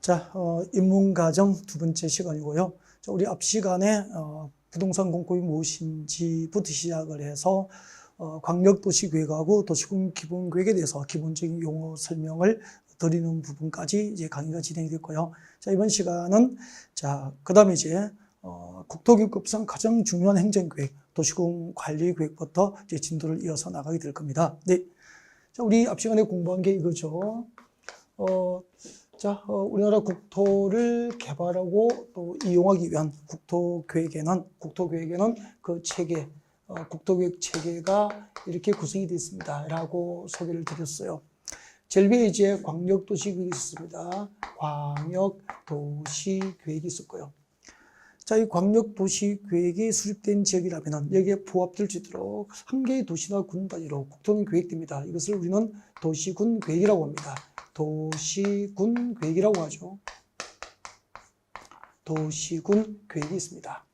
자, 입문과정 두 번째 시간이고요. 자, 우리 앞 시간에 부동산 공법이 무엇인지부터 시작을 해서 광역도시계획하고 도시군 기본계획에 대해서 기본적인 용어 설명을 드리는 부분까지 이제 강의가 진행이 됐고요. 자, 이번 시간은 그 다음에 이제 국토교육법상 가장 중요한 행정계획, 도시군 관리계획부터 이제 진도를 이어서 나가게 될 겁니다. 네. 자, 우리 앞 시간에 공부한 게 이거죠. 우리나라 국토를 개발하고 또 이용하기 위한 국토계획에는 그 체계, 국토계획 체계가 이렇게 구성이 되어 있습니다. 라고 소개를 드렸어요. 제일 위에 이제 광역도시계획이 있습니다. 광역도시계획이 있었고요. 자, 이 광역도시계획이 수립된 지역이라면 여기에 부합될 수 있도록 한 개의 도시나 군 단위로 국토는 계획됩니다. 이것을 우리는 도시군 계획이라고 합니다. 도시군 계획이라고 하죠. 도시군 계획이 있습니다.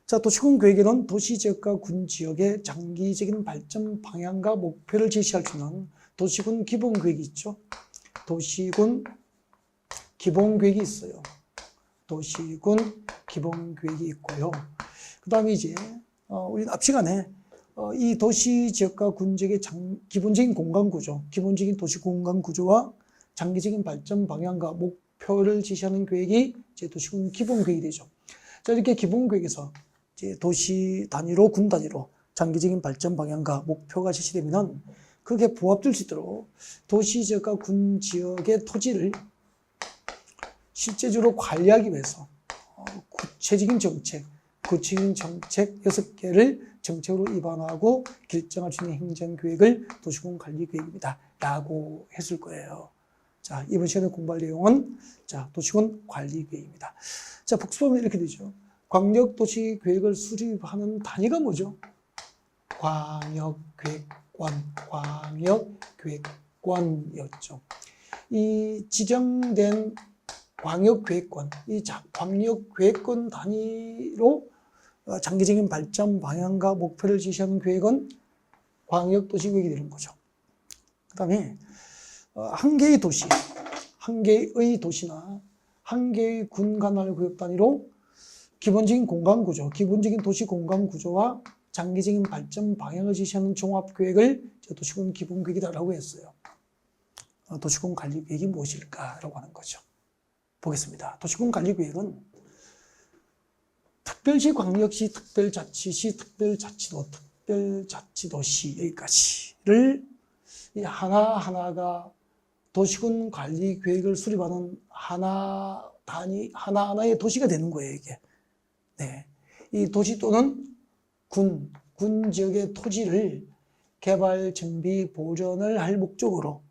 자, 도시군 계획에는 도시지역과 군지역의 장기적인 발전 방향과 목표를 제시할 수 있는 도시군 기본계획이 있죠. 도시군 기본계획이 있어요. 도시군 기본계획이 있고요. 그 다음에 이제 우리 앞 시간에 이 도시지역과 군지역의 기본적인 공간구조, 기본적인 도시 공간구조와 장기적인 발전 방향과 목표를 제시하는 계획이 이제 도시군 기본계획이 되죠. 자, 이렇게 기본계획에서 이제 도시 단위로 군 단위로 장기적인 발전 방향과 목표가 제시되면은 그게 부합될 수 있도록 도시지역과 군지역의 토지를 실제적으로 관리하기 위해서 구체적인 정책 6개를 정책으로 입안하고 결정할 수 있는 행정계획을 도시군 관리계획입니다. 라고 했을 거예요. 자, 이번 시간에 공부할 내용은 도시군 관리계획입니다. 자, 복습하면 이렇게 되죠. 광역도시계획을 수립하는 단위가 뭐죠? 광역계획관이었죠. 이 지정된 광역계획권, 이 광역계획권 단위로 장기적인 발전 방향과 목표를 제시하는 계획은 광역도시계획이 되는 거죠. 그 다음에 한 개의 도시, 한 개의 도시나 한 개의 군 관할 구역 단위로 기본적인 공간구조, 기본적인 도시 공간구조와 장기적인 발전 방향을 제시하는 종합계획을 도시군 기본계획이라고 했어요. 도시군 관리계획이 무엇일까라고 하는 거죠. 보겠습니다. 도시군 관리계획은 특별시, 광역시, 특별자치시, 특별자치도, 특별자치도시 여기까지를 하나하나가 도시군 관리계획을 수립하는 하나하나의 도시가 되는 거예요, 이게. 네. 이 도시 또는 군 지역의 토지를 개발, 정비, 보존을 할 목적으로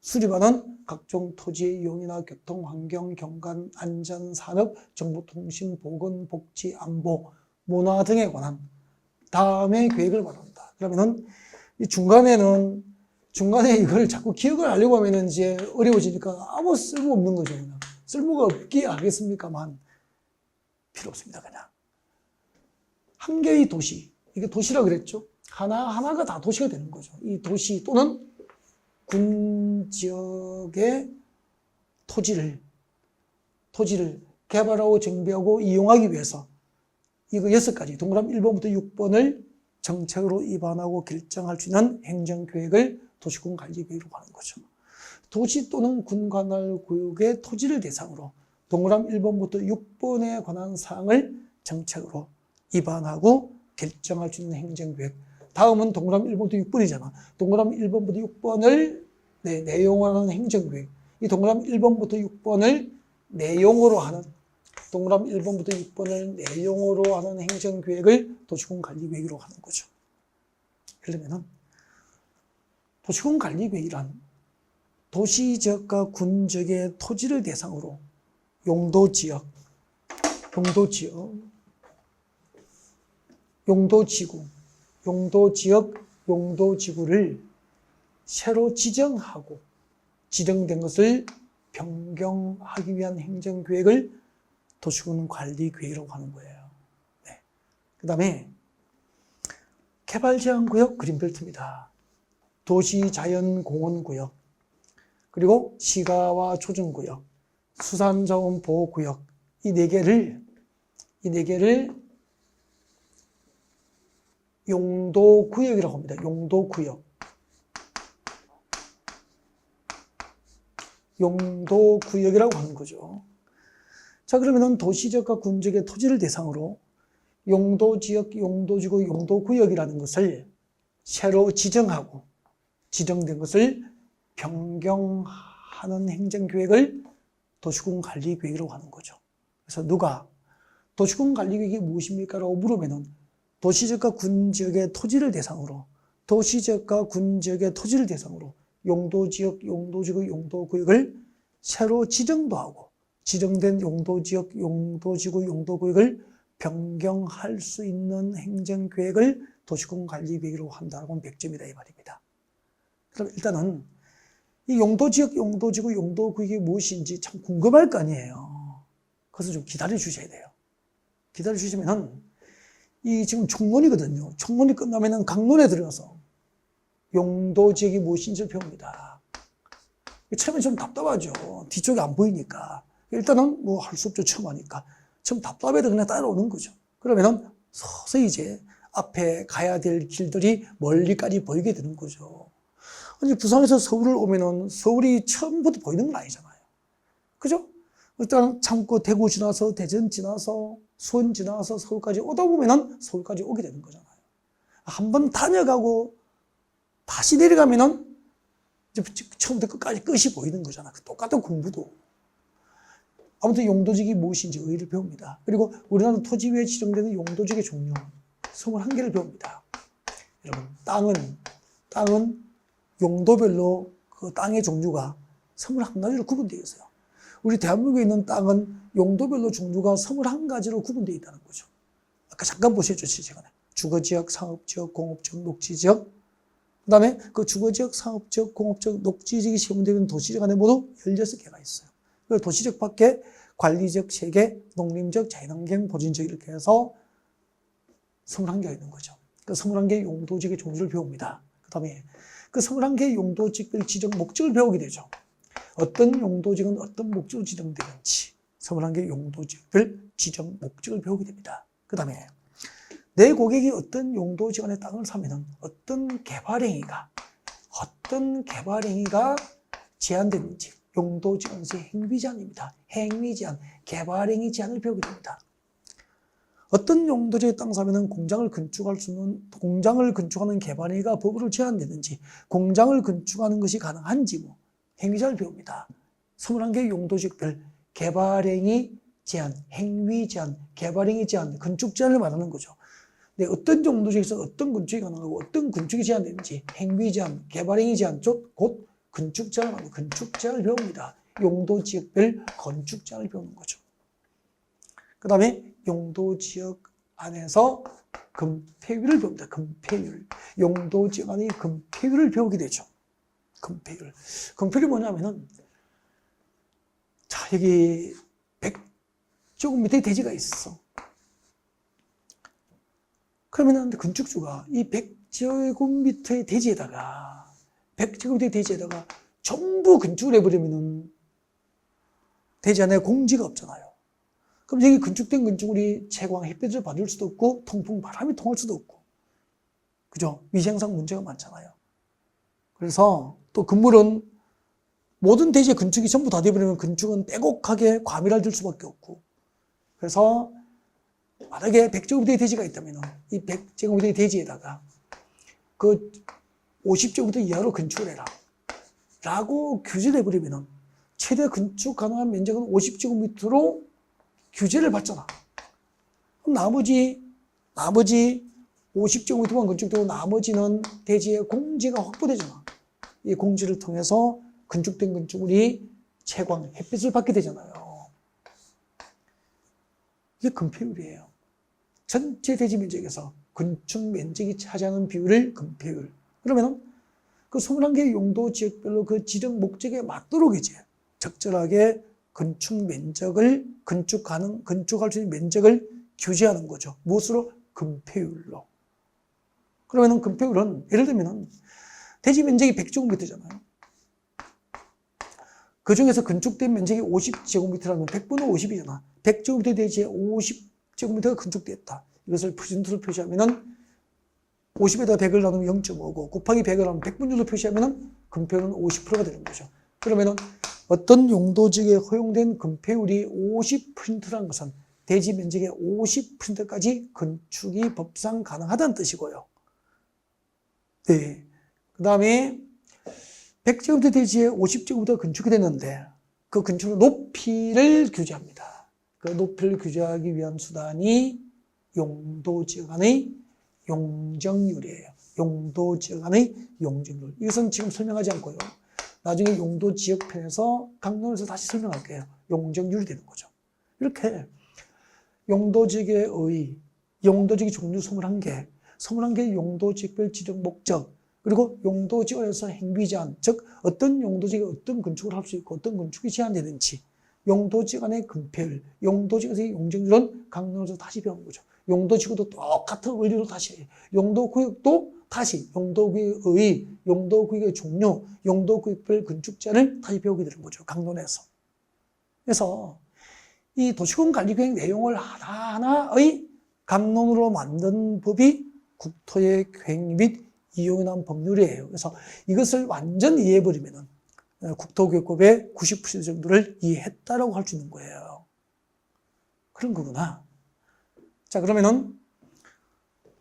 수립하는 각종 토지의 이용이나 교통, 환경, 경관, 안전, 산업, 정보통신, 보건, 복지, 안보, 문화 등에 관한 다음에 계획을 말합니다. 그러면은 이 중간에 이걸 자꾸 기억을 하려고 하면은 이제 어려워지니까 아무 쓸모 없는 거죠. 그냥. 쓸모가 없기에 하겠습니까만 필요 없습니다. 그냥. 한 개의 도시, 이게 도시라 그랬죠. 하나가 다 도시가 되는 거죠. 이 도시 또는 군 지역의 토지를 개발하고 정비하고 이용하기 위해서 이거 6가지 동그라미 1번부터 6번을 정책으로 입안하고 결정할 수 있는 행정계획을 도시군 관리계획이라고 하는 거죠. 도시 또는 군 관할 구역의 토지를 대상으로 동그라미 1번부터 6번에 관한 사항을 정책으로 입안하고 결정할 수 있는 행정계획. 다음은 동그라미 1번부터 6번이잖아. 동그라미 1번부터 6번을 내용으로 하는 행정계획. 이 동그라미 1번부터 6번을 내용으로 하는 동그라미 1번부터 6번을 내용으로 하는 행정계획을 도시군 관리계획이라고 하는 거죠. 그러면은 도시군 관리계획이란 도시지역과 군지역의 토지를 대상으로 용도지역, 용도지구, 용도지역, 용도지구를 새로 지정하고 지정된 것을 변경하기 위한 행정계획을 도시군 관리계획이라고 하는 거예요. 네. 그 다음에 개발제한구역 그린벨트입니다. 도시자연공원구역, 그리고 시가와 조정구역, 수산자원보호구역 이 네 개를 용도구역이라고 합니다. 용도구역. 용도구역이라고 하는 거죠. 자, 그러면은 도시지역과 군지역의 토지를 대상으로 용도지역, 용도지구, 용도구역이라는 것을 새로 지정하고 지정된 것을 변경하는 행정계획을 도시군관리계획이라고 하는 거죠. 그래서 누가 도시군관리계획이 무엇입니까? 라고 물으면은 도시지역과 군지역의 토지를 대상으로 용도지역, 용도지구, 용도구역을 새로 지정도 하고 지정된 용도지역, 용도지구, 용도구역을 변경할 수 있는 행정계획을 도시군관리계획이라고 한다고 하면 100점이다 이 말입니다. 그럼 일단은 이 용도지역, 용도지구, 용도구역이 무엇인지 참 궁금할 거 아니에요. 그래서 좀 기다려 주셔야 돼요. 기다려 주시면은 이 지금 총론이거든요. 총론이 끝나면은 강론에 들어가서 용도지역이 무엇인지를 배웁니다. 처음에 좀 답답하죠. 뒤쪽이 안 보이니까. 일단은 뭐 할 수 없죠. 처음 하니까. 처음 답답해도 그냥 따라오는 거죠. 그러면은 서서히 이제 앞에 가야 될 길들이 멀리까지 보이게 되는 거죠. 아니, 부산에서 서울을 오면은 서울이 처음부터 보이는 건 아니잖아요. 그죠? 일단 참고 대구 지나서 대전 지나서 수원 지나서 서울까지 오다 보면은 서울까지 오게 되는 거잖아요. 한번 다녀가고 다시 내려가면은 이제 처음부터 끝까지 끝이 보이는 거잖아. 똑같은 공부도. 아무튼 용도지역이 무엇인지 의의를 배웁니다. 그리고 우리나라 토지 위에 지정되는 용도지역의 종류 21개를 배웁니다. 여러분, 땅은 용도별로 그 땅의 종류가 21가지로 구분되어 있어요. 우리 대한민국에 있는 땅은 용도별로 종류가 21가지로 구분되어 있다는 거죠. 아까 잠깐 보셨죠, 시간에. 주거지역, 상업지역, 공업지역, 녹지지역. 그 다음에 그 주거지역, 상업지역, 공업지역, 녹지지역이 시험되는 도시지역 안에 모두 16개가 있어요. 그리고 도시지역 밖에 관리지역 3개, 농림지역, 자연환경, 보존지역 이렇게 해서 21개가 있는 거죠. 그 21개의 용도지역의 종류를 배웁니다. 그 다음에 그 21개의 용도지역별 지정 목적을 배우게 되죠. 어떤 용도지역은 어떤 목적으로 지정되는지 21개의 용도지역별 지정 목적을 배우게 됩니다. 그 다음에 내 고객이 어떤 용도지역 안에 땅을 사면은 어떤 개발행위가 제한되는지 용도지역 안에서 행위제한입니다. 행위제한, 개발행위 제한을 배우게 됩니다. 어떤 용도지역에 땅 사면은 공장을 건축하는 개발행위가 법으로 제한되는지, 공장을 건축하는 것이 가능한지 행위제한을 배웁니다. 21개의 용도지역별 개발행위 제한, 행위 제한, 개발행위 제한, 건축 제한을 말하는 거죠. 네, 어떤 용도지역에서 어떤 건축이 가능하고 어떤 건축이 제한되는지 행위 제한, 개발행위 제한, 곧 건축 제한을 말하는 건축 제한을 배웁니다. 용도지역별 건축 제한을 배우는 거죠. 그 다음에 용도지역 안에서 건폐율을 배웁니다. 건폐율. 용도지역 안에 건폐율을 배우게 되죠. 건폐율. 건폐율이 뭐냐면은, 자, 여기 100제곱미터의 대지가 있어. 그러면은 건축주가 이 100제곱미터의 대지에다가 전부 건축을 해버리면은 대지 안에 공지가 없잖아요. 그럼 여기 건축된 건축물이 채광, 햇빛을 받을 수도 없고 통풍, 바람이 통할 수도 없고, 그죠? 위생상 문제가 많잖아요. 그래서 또 건물은 모든 대지의 건축이 전부 다 되어버리면 건축은 빼곡하게 과밀화를 줄 수밖에 없고, 그래서 만약에 100제곱미터의 대지가 있다면 이 100제곱미터의 대지에다가 그 50제곱미터 이하로 건축을 해라 라고 규제를 해버리면 최대 건축 가능한 면적은 50제곱미터로 규제를 받잖아. 그럼 나머지 50제곱미터만 건축되고 나머지는 대지의 공지가 확보되잖아. 이 공지를 통해서 건축된 건축물이 채광, 햇빛을 받게 되잖아요. 이게 건폐율이에요. 전체 대지 면적에서 건축 면적이 차지하는 비율을 건폐율. 그러면 그 21개의 용도 지역별로 그 지정 목적에 맞도록 이제 적절하게 건축 면적을 건축할 수 있는 면적을 규제하는 거죠. 무엇으로? 건폐율로. 그러면은 건폐율은 예를 들면은 대지 면적이 100제곱미터잖아요. 그 중에서 건축된 면적이 50제곱미터라면 100분의 50이잖아. 100제곱미터 대지에 50제곱미터가 건축됐다. 이것을 퍼센트로 표시하면은 50에다 100을 나누면 0.5고 곱하기 100을 하면 100분율로 표시하면은 건폐율은 50%가 되는 거죠. 그러면은 어떤 용도지역에 허용된 건폐율이 50%라는 것은 대지 면적의 50%까지 건축이 법상 가능하다는 뜻이고요. 네. 그 다음에 100제곱미터 대지에 50제곱미터 건축이 됐는데 그 건축의 높이를 규제합니다. 그 높이를 규제하기 위한 수단이 용도지역 안의 용적률이에요. 용도지역 안의 용적률. 이것은 지금 설명하지 않고요. 나중에 용도지역편에서 강론에서 다시 설명할게요. 용적률이 되는 거죠. 이렇게 용도지역의 용도지역 종류 21개, 21개의 용도지역별 지정 목적, 그리고 용도지역에서 행위 제한, 즉 어떤 용도지역에 어떤 건축을 할 수 있고 어떤 건축이 제한되는지, 용도지역 안의 건폐율, 용도지역에서의 용적률은 강론에서 다시 배우는 거죠. 용도지구도 똑같은 원리로 다시 해요. 용도구역도 다시 용도구역의 종류, 용도구역별 건축제한을 다시 배우게 되는 거죠. 강론에서. 그래서 이 도시군관리계획 내용을 하나하나의 강론으로 만든 법이 국토의 계획 및 이용에 관한 법률이에요. 그래서 이것을 완전 이해해버리면은 국토교육법의 90% 정도를 이해했다라고 할 수 있는 거예요. 그런 거구나. 자, 그러면은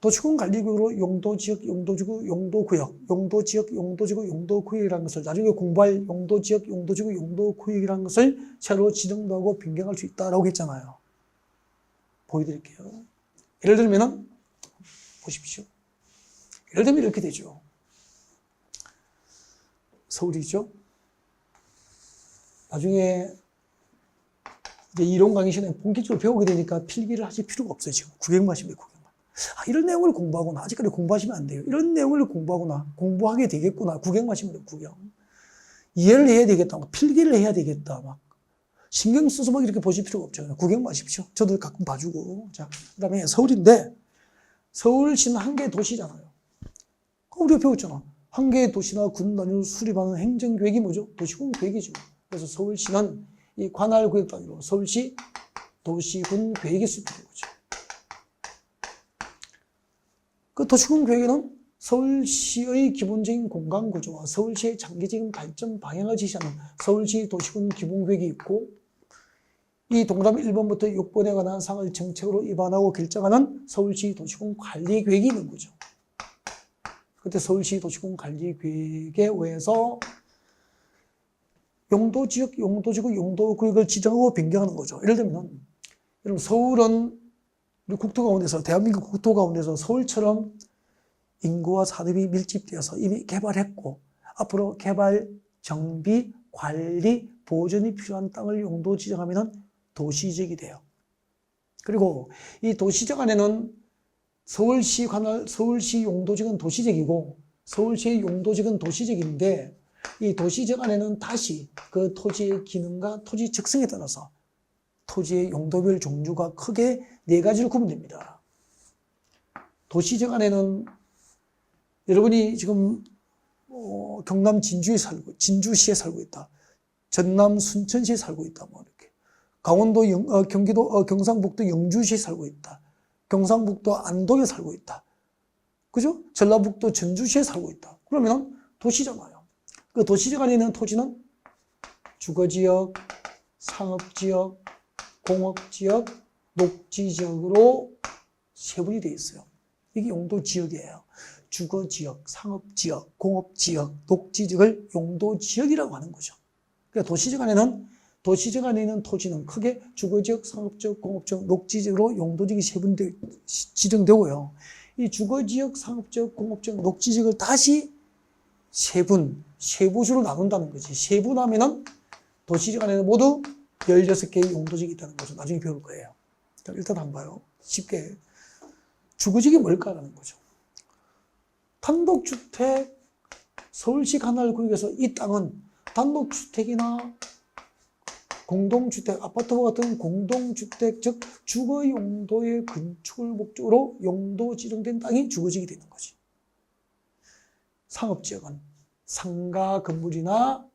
도시군관리구역으로 용도지역, 용도지구, 용도구역, 용도지역, 용도지구, 용도구역이라는 것을 나중에 공부할 용도지역, 용도지구, 용도구역이라는 것을 새로 지정도 하고 변경할 수 있다라고 했잖아요. 보여드릴게요. 예를 들면은 보십시오. 예를 들면 이렇게 되죠. 서울이죠. 나중에 이제 이론 강의 시간에 본격적으로 배우게 되니까 필기를 하실 필요가 없어요. 지금 구경만 하시면 돼요. 구경만. 이런 내용을 공부하구나. 아직까지 공부하시면 안 돼요. 이런 내용을 공부하구나. 공부하게 되겠구나. 구경만 하시면 돼요. 구경. 이해를 해야 되겠다. 막 필기를 해야 되겠다. 막 신경 써서 막 이렇게 보실 필요가 없죠. 그냥 구경만 하십시오. 저도 가끔 봐주고. 자, 그다음에 서울인데 서울시는 한 개의 도시잖아요. 우리가 배웠잖아. 한 개의 도시나 군 단위로 수립하는 행정계획이 뭐죠? 도시군 계획이죠. 그래서 서울시는 이 관할구역 단위로 서울시 도시군 계획이 수립되는 거죠. 그 도시군 계획에는 서울시의 기본적인 공간 구조와 서울시의 장기적인 발전 방향을 제시하는 서울시 도시군 기본계획이 있고, 이 동그라미 1번부터 6번에 관한 사항을 정책으로 입안하고 결정하는 서울시 도시군 관리계획이 있는 거죠. 그때 서울시 도시군 관리계획에 의해서 용도지역, 용도지구, 용도구역을 지정하고 변경하는 거죠. 예를 들면, 여러분 서울은 우리 국토 가운데서, 대한민국 국토 가운데서 서울처럼 인구와 산업이 밀집되어서 이미 개발했고, 앞으로 개발, 정비, 관리, 보존이 필요한 땅을 용도 지정하면 도시지역이 돼요. 그리고 이 도시지역 안에는 서울시 용도지역은 도시지역이고, 서울시의 용도지역은 도시지역인데, 이 도시지역 안에는 다시 그 토지의 기능과 토지 특성에 따라서 토지의 용도별 종류가 크게 4가지로 구분됩니다. 도시지역 안에는 여러분이 지금 경남 진주시에 살고 있다. 전남 순천시에 살고 있다. 뭐 이렇게. 강원도 경기도 경상북도 영주시에 살고 있다. 경상북도 안동에 살고 있다. 그죠? 전라북도 전주시에 살고 있다. 그러면 도시잖아요. 그 도시지역 안에 있는 토지는 주거지역, 상업지역, 공업지역, 녹지지역으로 세분이 되어 있어요. 이게 용도지역이에요. 주거지역, 상업지역, 공업지역, 녹지지역을 용도지역이라고 하는 거죠. 그러니까 도시지역 안에 있는 토지는 크게 주거지역, 상업지역, 공업지역, 녹지지역으로 용도지역이 지정되고요. 이 주거지역, 상업지역, 공업지역, 녹지지역을 다시 세부주로 나눈다는 거지. 세분하면은 도시지역 안에는 모두 16개의 용도지역이 있다는 거죠. 나중에 배울 거예요. 일단 한번 봐요. 쉽게. 주거지역이 뭘까라는 거죠. 단독주택, 서울시 관할구역에서 이 땅은 단독주택이나 공동주택, 아파트와 같은 공동주택, 즉 주거 용도의 건축을 목적으로 용도 지정된 땅이 주거지역이 되는 거지. 상업지역은 상가 건물이나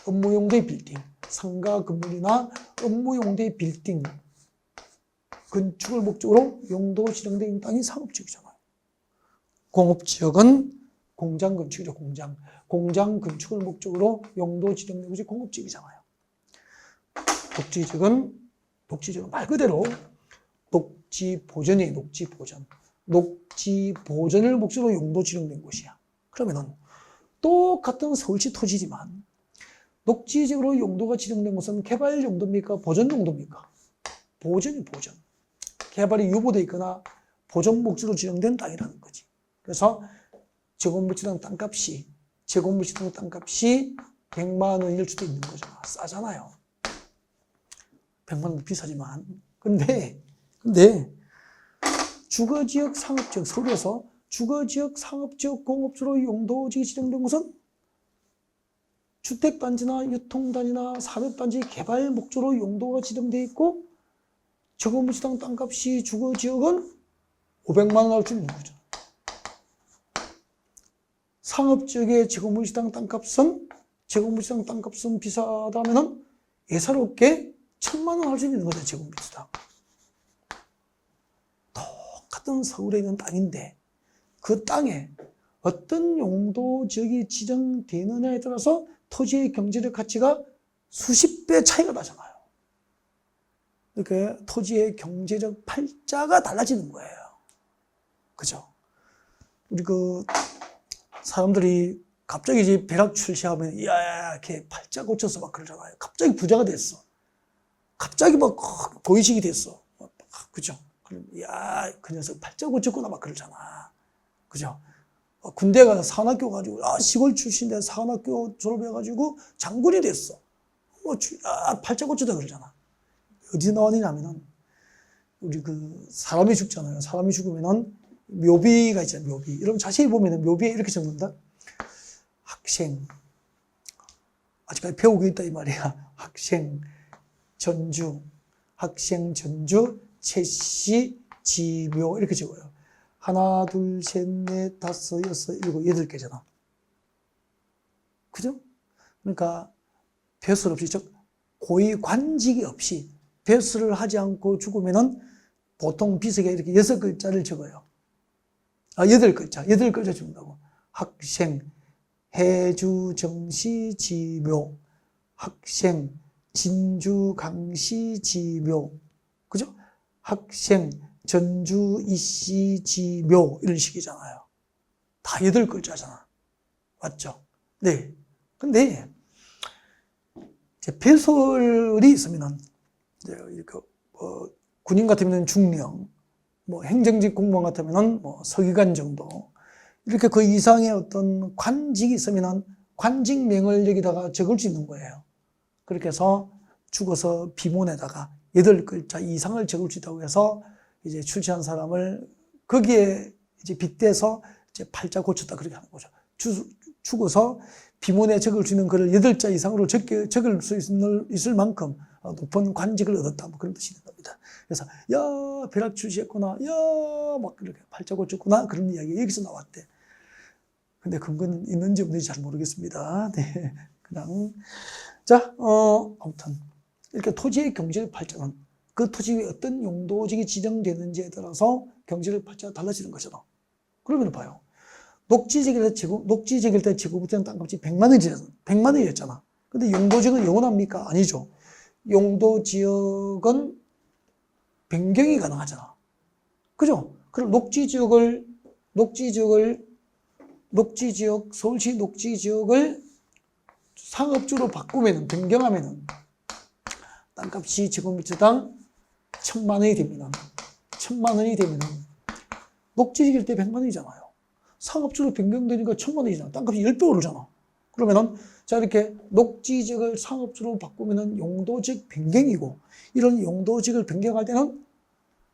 업무 용도의 빌딩, 상가 건물이나 업무용도의 빌딩, 건축을 목적으로 용도 지정된 땅이 상업지역이잖아요. 공업지역은 공장 건축이죠, 공장. 공장 건축을 목적으로 용도 지정된 것이 공업지역이잖아요. 녹지지역은 말 그대로 녹지 보전이에요, 녹지 보전. 녹지 보전을 목적으로 용도 지정된 곳이야. 그러면은 똑같은 서울시 토지지만 녹지지역으로 용도가 지정된 곳은 개발 용도입니까? 보전 용도입니까? 보전이 보전. 개발이 유보되어 있거나 보전 목적으로 지정된 땅이라는 거지. 그래서 제곱미터당 땅값이 100만 원일 수도 있는 거잖아. 싸잖아요. 100만 원도 비싸지만. 근데 주거지역, 상업지역, 서울에서 주거지역, 상업지역, 공업지로 용도지역이 지정된 곳은 주택단지나 유통단지나 산업단지 개발 목적으로 용도가 지정되어 있고 제곱미터당 땅값이 주거지역은 500만 원 할 수 있는 거죠. 상업지역의 제곱미터당 땅값은 비싸다면은 예사롭게 1000만 원 할 수 있는 거죠, 제곱미터당. 똑같은 서울에 있는 땅인데 그 땅에 어떤 용도 지역이 지정되느냐에 따라서 토지의 경제적 가치가 수십 배 차이가 나잖아요. 이렇게 토지의 경제적 팔자가 달라지는 거예요. 그죠? 우리 사람들이 갑자기 이제 벼락 출시하면, 이야, 이렇게 팔자 고쳐서 막 그러잖아요. 갑자기 부자가 됐어. 갑자기 막 도의식이 됐어. 그죠? 그럼, 야, 그 녀석 팔자 고쳤구나 막 그러잖아. 그죠? 군대 가서 사관학교 가지고, 시골 출신인데 사관학교 졸업해가지고 장군이 됐어. 팔자 고쳤다 그러잖아. 어디서 나왔느냐면은, 우리 사람이 죽잖아요. 사람이 죽으면은 묘비가 있잖아요, 묘비. 여러분 자세히 보면은 묘비에 이렇게 적는다? 학생. 아직까지 배우고 있다, 이 말이야. 학생, 전주, 채씨, 지묘. 이렇게 적어요. 하나, 둘, 셋, 넷, 다섯, 여섯, 일곱, 8개잖아. 그죠? 그러니까 배설 없이, 즉, 고위 관직이 없이 배설을 하지 않고 죽으면은 보통 비석에 이렇게 6글자를 적어요. 8글자 적는다고. 학생, 해주, 정시, 지묘. 학생, 진주, 강시, 지묘. 그죠? 학생, 전주, 이씨, 지묘. 이런 식이잖아요. 다 8글자잖아. 맞죠? 네. 근데, 이제 배설이 있으면은, 군인 같으면 중령, 행정직 공무원 같으면 서기관 정도, 이렇게 그 이상의 어떤 관직이 있으면 관직명을 여기다가 적을 수 있는 거예요. 그렇게 해서 죽어서 비문에다가 8글자 이상을 적을 수 있다고 해서 이제 출시한 사람을 거기에 이제 빗대서 이제 팔자 고쳤다 그렇게 하는 거죠. 죽어서 비문에 적을 수 있는 글을 8자 이상으로 적을 수 있을 만큼 높은 관직을 얻었다, 그런 뜻이 있는 겁니다. 그래서, 야, 벼락 출시했구나, 야, 막 이렇게 팔자 고쳤구나, 그런 이야기가 여기서 나왔대. 근데 근거는 있는지 없는지 잘 모르겠습니다. 네. 그냥. 자, 아무튼. 이렇게 토지의 경제적 팔자는 그 토지에 어떤 용도직이 지정되는지에 따라서 경제적 팔자가 달라지는 거잖아. 그러면 봐요. 녹지지역일 때 제곱미터 땅값이 100만 원이었잖아. 근데 용도지역은 영원합니까? 아니죠. 용도지역은 변경이 가능하잖아. 그죠? 그럼 서울시 녹지지역을 상업주로 변경하면은 땅값이 제곱미터당 1000만 원이 되면은, 녹지지역일 때 100만 원이잖아요. 상업주로 변경되니까 1000만 원이잖아. 땅값이 10배 오르잖아. 그러면은, 자, 이렇게 녹지지역을 상업주로 바꾸면은 용도지역 변경이고, 이런 용도지역을 변경할 때는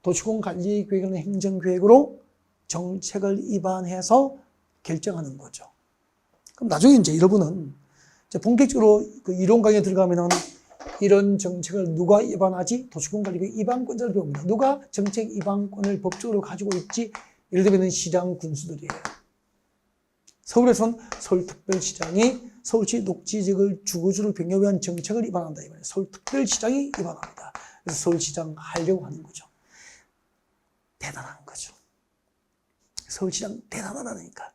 도시공관리계획이나 행정계획으로 정책을 입안해서 결정하는 거죠. 그럼 나중에 이제 여러분은 이제 본격적으로 그 이론 강의에 들어가면은 이런 정책을 누가 입안하지? 도시공관리계획 입안권자를 배웁니다. 누가 정책 입안권을 법적으로 가지고 있지? 예를 들면 시장 군수들이에요. 서울에서는 서울특별시장이 서울시 녹지지역을 주거지로 변경하기 위한 정책을 입안한다. 이번에 서울특별시장이 입안합니다. 그래서 서울시장 하려고 하는 거죠. 대단한 거죠. 서울시장 대단하다니까.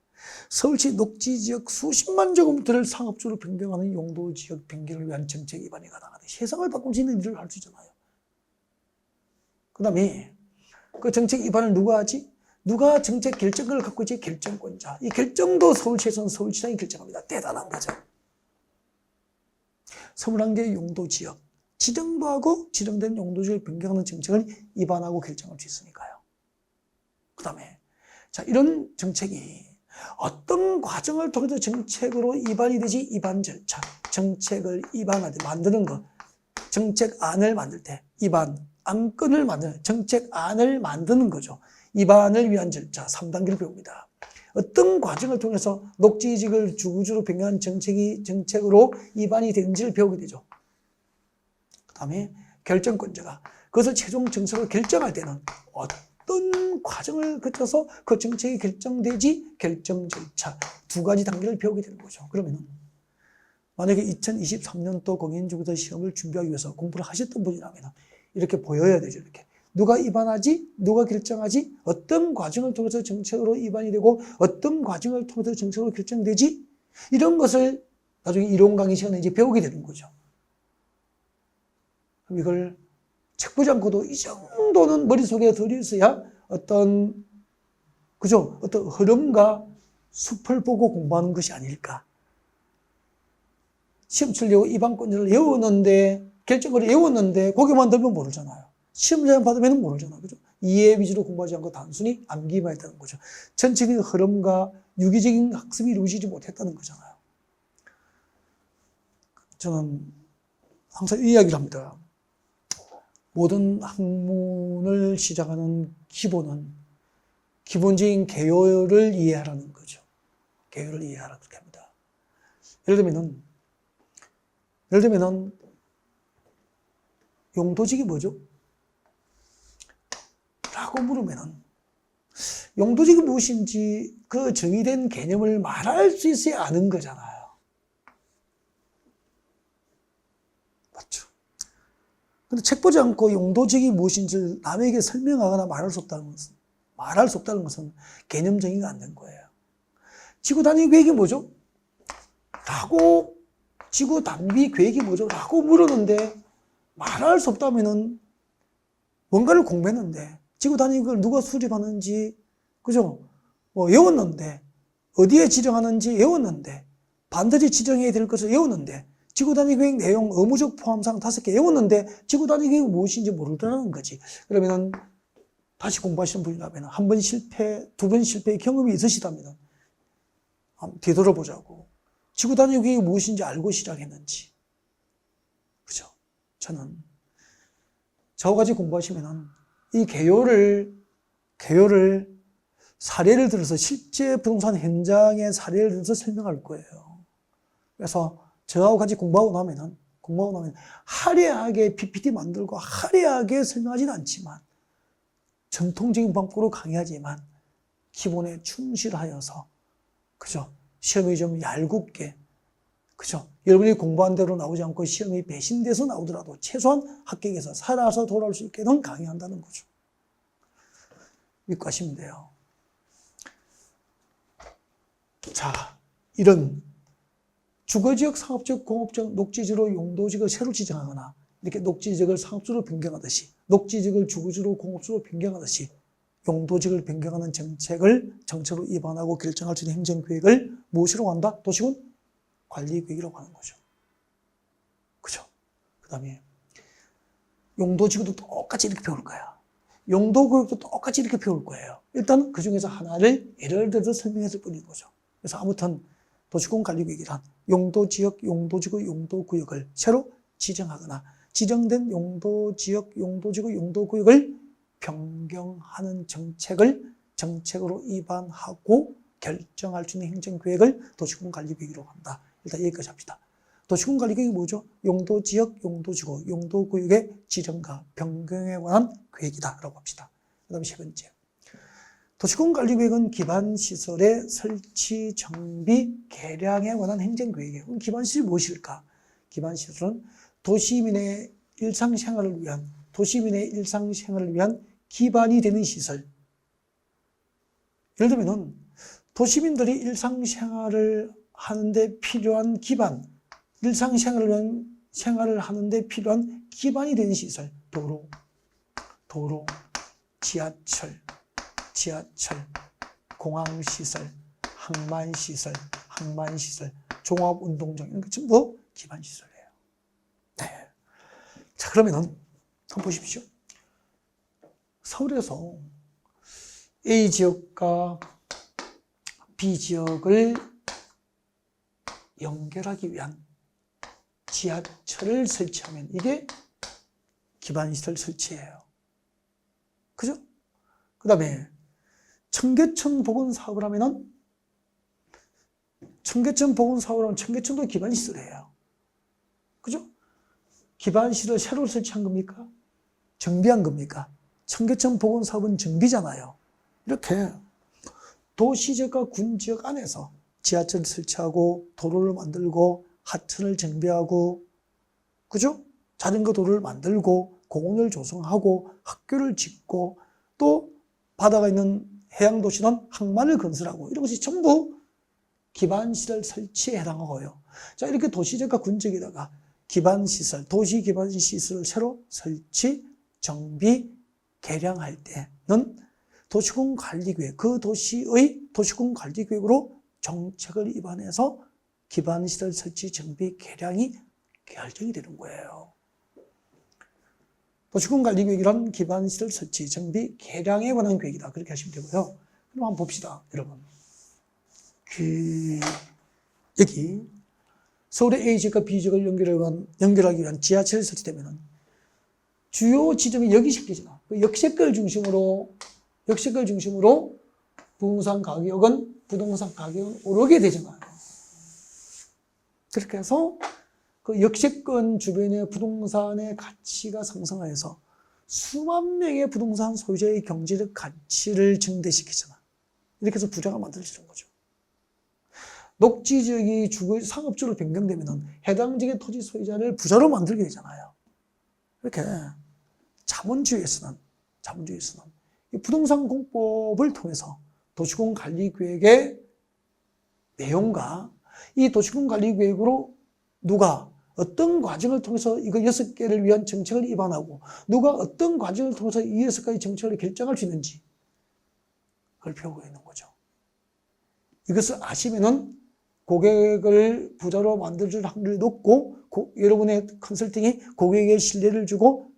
서울시 녹지지역 수십만 제곱미터를 상업지로 변경하는 용도지역 변경을 위한 정책 입안이 가능하다. 세상을 바꿀 수 있는 일을 할 수 있잖아요. 그 다음에 그 정책 입안을 누가 하지? 누가 정책 결정권을 갖고 있지? 결정권자. 이 결정도 서울시에서는 서울시장이 결정합니다. 대단한 거죠. 21개 용도지역. 지정도 하고 지정된 용도지역을 변경하는 정책을 입안하고 결정할 수 있으니까요. 그 다음에 자, 이런 정책이 어떤 과정을 통해서 정책으로 입안이 되지? 입안 절차. 정책을 입안할 때 만드는 것. 정책안을 만들 때 입안, 안건을 만드는 정책안을 만드는 거죠. 입안을 위한 절차 3단계를 배웁니다. 어떤 과정을 통해서 녹지지역을 주거지로 변경한 정책으로 입안이 되는지를 배우게 되죠. 그 다음에 결정권자가 그것을 최종 정책으로 결정할 때는 어떤 과정을 거쳐서 그 정책이 결정되지? 결정 절차 두 가지 단계를 배우게 되는 거죠. 그러면 만약에 2023년도 공인중개사 시험을 준비하기 위해서 공부를 하셨던 분이라면 이렇게 보여야 되죠. 이렇게 누가 입안하지? 누가 결정하지? 어떤 과정을 통해서 정책으로 입안이 되고 어떤 과정을 통해서 정책으로 결정되지? 이런 것을 나중에 이론 강의 시간에 이제 배우게 되는 거죠. 그럼 이걸 책 보지 않고도 이 정도는 머릿속에 들어있어야 어떤, 그죠? 어떤 흐름과 숲을 보고 공부하는 것이 아닐까. 시험 치려고 입안권을 외웠는데, 결정을 외웠는데, 고개만 들면 모르잖아요. 시험장 받으면 모르잖아요. 그죠? 이해 위주로 공부하지 않고 단순히 암기만 했다는 거죠. 전체적인 흐름과 유기적인 학습이 이루어지지 못했다는 거잖아요. 저는 항상 이 이야기를 합니다. 모든 학문을 시작하는 기본은 기본적인 개요를 이해하라는 거죠. 개요를 이해하라 그렇게 합니다. 예를 들면은 용도직이 뭐죠? 라고 물으면은 용도직이 무엇인지 그 정의된 개념을 말할 수 있어야 아는 거잖아요. 맞죠? 근데 책 보지 않고 용도직이 무엇인지 남에게 설명하거나 말할 수 없다는 것은 개념 정의가 안 된 거예요. 지구 단위 계획이 뭐죠? 라고 지구 단위 계획이 뭐죠? 라고 물었는데 말할 수 없다면은 뭔가를 공부했는데 지구 단위 계획을 누가 수립하는지 그죠? 외웠는데 어디에 지정하는지 외웠는데 반드시 지정해야 될 것을 외웠는데 지구 단위 계획 내용 의무적 포함사항 5개 외웠는데 지구 단위 계획이 무엇인지 모르더라는 거지. 그러면은 다시 공부하시는 분이라면 한 번 실패, 두 번 실패의 경험이 있으시다면 되돌아보자고. 지구 단위 계획이 무엇인지 알고 시작했는지. 그죠? 저는 저와 같이 공부하시면은 이 개요를 사례를 들어서 실제 부동산 현장의 사례를 들어서 설명할 거예요. 그래서 저하고 같이 공부하고 나면 화려하게 PPT 만들고 화려하게 설명하지는 않지만 전통적인 방법으로 강의하지만 기본에 충실하여서 그죠? 시험이 좀 얄궂게 그죠? 여러분이 공부한 대로 나오지 않고 시험이 배신돼서 나오더라도 최소한 합격해서 살아서 돌아올 수 있게는 강의한다는 거죠. 믿고 하시면 돼요. 자, 이런 주거지역, 상업지역, 공업지역, 녹지지로 용도지역을 새로 지정하거나 이렇게 녹지지역을 상업지로 변경하듯이 녹지지역을 주거지로 공업지로 변경하듯이 용도지역을 변경하는 정책으로 입안하고 결정할 수 있는 행정계획을 무엇이라고 한다? 도시군 관리계획이라고 하는 거죠. 그죠? 그 다음에 용도지구도 똑같이 이렇게 배울 거야. 용도구역도 똑같이 이렇게 배울 거예요. 일단 그 중에서 하나를 예를 들어서 설명했을 뿐인 거죠. 그래서 아무튼 도시군 관리계획이란 용도지역, 용도지구, 용도구역을 새로 지정하거나 지정된 용도지역, 용도지구, 용도구역을 변경하는 정책으로 입안하고 결정할 수 있는 행정계획을 도시군 관리계획이라고 한다. 일단 여기까지 합시다. 도시군 관리계획이 뭐죠? 용도지역, 용도지구, 용도구역의 지정과 변경에 관한 계획이다 라고 합시다. 그 다음에 세 번째, 도시공간관리계획은 기반시설의 설치, 정비, 개량에 관한 행정계획이에요. 그럼 기반시설이 무엇일까? 기반시설은 도시민의 일상생활을 위한 기반이 되는 시설. 예를 들면 도시민들이 일상생활을 하는데 필요한 기반, 생활을 하는데 필요한 기반이 되는 시설. 도로, 지하철, 공항시설, 항만시설, 종합운동장, 이런 거 전부 기반시설이에요. 네. 자, 그러면은, 한번 보십시오. 서울에서 A 지역과 B 지역을 연결하기 위한 지하철을 설치하면 이게 기반시설 설치예요. 그죠? 그 다음에 청계천 복원사업을 하면은 청계천도 기반시설이에요. 그죠? 기반시설을 새로 설치한 겁니까? 정비한 겁니까? 청계천 복원사업은 정비잖아요. 이렇게 도시지역과 군지역 안에서 지하철을 설치하고 도로를 만들고 하천을 정비하고, 그죠? 자전거 도로를 만들고 공원을 조성하고 학교를 짓고 또 바다가 있는 해양도시는 항만을 건설하고, 이런 것이 전부 기반시설 설치에 해당하고요. 자, 이렇게 도시지역과 군지역에다가 기반시설, 도시 기반시설을 새로 설치, 정비, 개량할 때는 도시군관리계획, 그 도시의 도시군관리계획으로 정책을 입안해서 기반시설 설치, 정비, 개량이 결정이 되는 거예요. 도시군관리계획이란 기반시설 설치, 정비, 개량에 관한 계획이다. 그렇게 하시면 되고요. 그럼 한번 봅시다, 여러분. 여기 서울의 A 지역과 B 지역을 연결하기 위한 지하철이 설치되면 주요 지점이 여기 생기잖아. 역세권 중심으로 부동산 가격은 오르게 되잖아요. 그렇게 해서 그 역세권 주변의 부동산의 가치가 상승하여서 수만 명의 부동산 소유자의 경제적 가치를 증대시키잖아. 이렇게 해서 부자가 만들어지는 거죠. 녹지 지역이 상업지로 변경되면 해당 지역의 토지 소유자를 부자로 만들게 되잖아요. 이렇게 자본주의에서는 이 부동산 공법을 통해서 도시군관리계획의 내용과 이 도시군관리계획으로 누가 어떤 과정을 통해서 이거 6개를 위한 정책을 입안하고 누가 어떤 과정을 통해서 이 6가지 정책을 결정할 수 있는지 그걸 배우고 있는 거죠. 이것을 아시면은 고객을 부자로 만들어줄 확률이 높고 여러분의 컨설팅이 고객에게 신뢰를 주고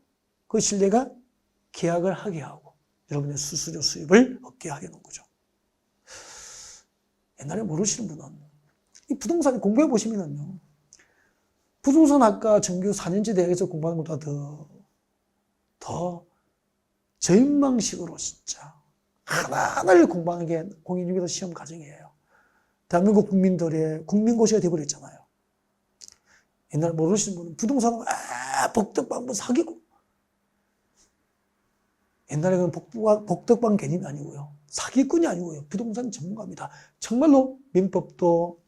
그 신뢰가 계약을 하게 하고 여러분의 수수료 수입을 얻게 하게 하는 거죠. 옛날에 모르시는 분은 이 부동산 공부해 보시면은요, 부동산학과 정규 4년제 대학에서 공부하는 것보다 더 저인망식으로 진짜 하나하나를 공부하는 게 공인중개사 시험 과정이에요. 대한민국 국민들의 국민고시가 되어버렸잖아요. 옛날에 모르시는 분은 부동산은 복덕방문 사기고, 옛날에는 복덕방 개념이 아니고요, 사기꾼이 아니고요, 부동산 전문가입니다. 정말로 민법도,